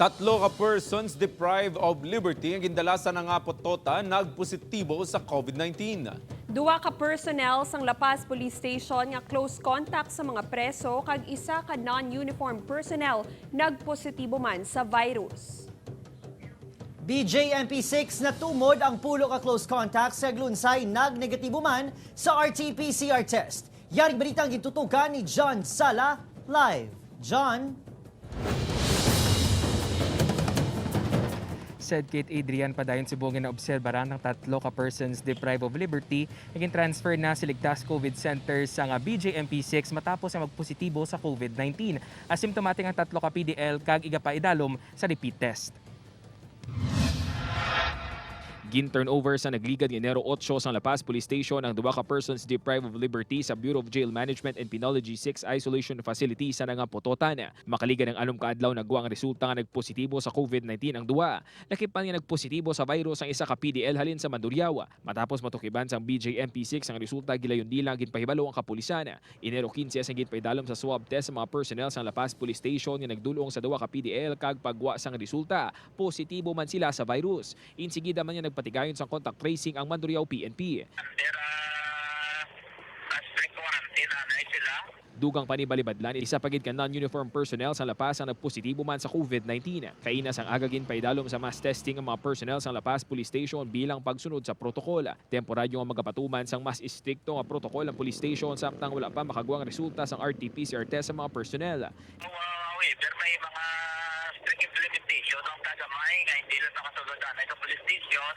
Tatlo ka persons deprived of liberty ang gindalasan ng Pototan nagpositibo sa COVID-19. Duha ka personnel sang Lapas Police Station nga close contact sa mga preso kag isa ka non-uniform personnel nagpositibo man sa virus. BJMP6 natumod ang pulo ka close contact sa Glunsay nag-negatibo man sa RT-PCR test. Yaring balitang gitutukan ni John Sala live. John? Said Kate Adrian padayon sibugin na obserbaran ng tatlo ka persons deprived of liberty naging transfer na sa ligtas COVID center sa BJMP6 matapos ang magpositibo sa COVID-19. Asymptomatic ang tatlo ka PDL kag igapaidalom sa repeat test. Gin-turnover sa nagligad ng Enero 8 sa La Paz Police Station ang duwa ka persons deprived of liberty sa Bureau of Jail Management and Penology 6 Isolation Facility sa Pototan. Makaligan ng alom kaadlaw nagwa ang resulta nga nagpositibo sa COVID-19 ang duwa. Lakipan nga nagpositibo sa virus ang isa ka PDL halin sa Mandurriaw. Matapos matukiban sa BJMP6 ang resulta gilayon dilang ginpahibalo ang kapulisan. Enero 15 ang ginpaidalom sa swab test sa mga personnel sa La Paz Police Station nga nagdulong sa duwa ka PDL kag pagwa sang resulta. Positibo man sila sa virus. Insigida man nga patigayon sa contact tracing ang Mandurriaw PNP. Dugang panibalibadlan, isa pagid ka non-uniform personnel sa Lapas ang nagpositibo man sa COVID-19. Kainas ang agagin paidalom sa mass testing ang mga personnel sa Lapas Police Station bilang pagsunod sa protokol. Temporaryo ang magapatuman sang mas istrikto nga protokol ang police station samtang wala pa makagwang resulta sang RT-PCR test sa mga personnel. Pero may mga strict implementation ng kagamay nga hindi lang nakasulatan sa police station,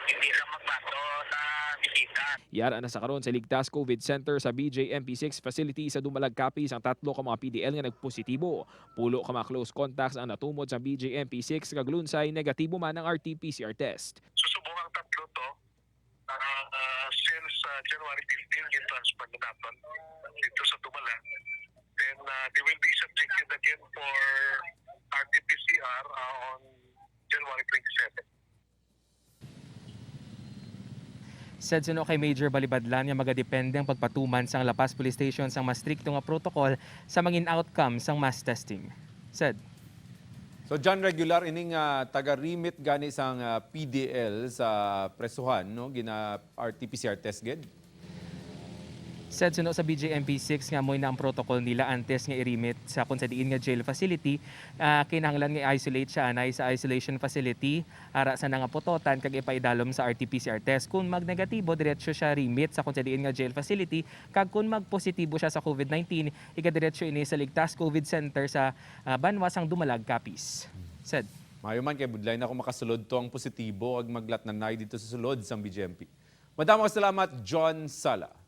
hindi lang magbato sa bisita. Yara na sa karon sa ligtas COVID Center sa BJMP6 facility sa Dumalag Capiz ang tatlo ka mga PDL nga nagpositibo. Pulo ka mga close contacts ang natumod sa BJMP6 kag Lunsay negatibo man ang RT-PCR test. Susubong ang tatlo to since January 15 yung transfer na natin dito sa Dumalag. Then they will be subjected again for RT-PCR on January 27. Said suno kay Major Balibadlan nga magadepende ang pagpatuman sang Lapas Police Station sang mas strikto nga protocol sa mangin outcome sang mass testing. Said. So John, regular ining taga-remit gani sang PDL sa presuhan, no? Gina RT-PCR test gid. Said suno sa BJMP6 nga moy na ang protocol nila antes nga i-remit sa kung sa diin nga jail facility, kinahanglan nga i-isolate siya anay sa isolation facility ara sa nga Pototan kag ipaidalom sa RT-PCR test. Kung magnegatibo diretso siya remit sa kung sa diin nga jail facility kag kung magpositibo siya sa COVID-19 igadiretso ini sa ligtas COVID center sa Banwasang Dumalag Capiz. Said. Mayo man kay budlay na ako makasulod to ang positibo ag maglat na nay dito sa sulod sang BJMP. Madamong salamat, John Sala.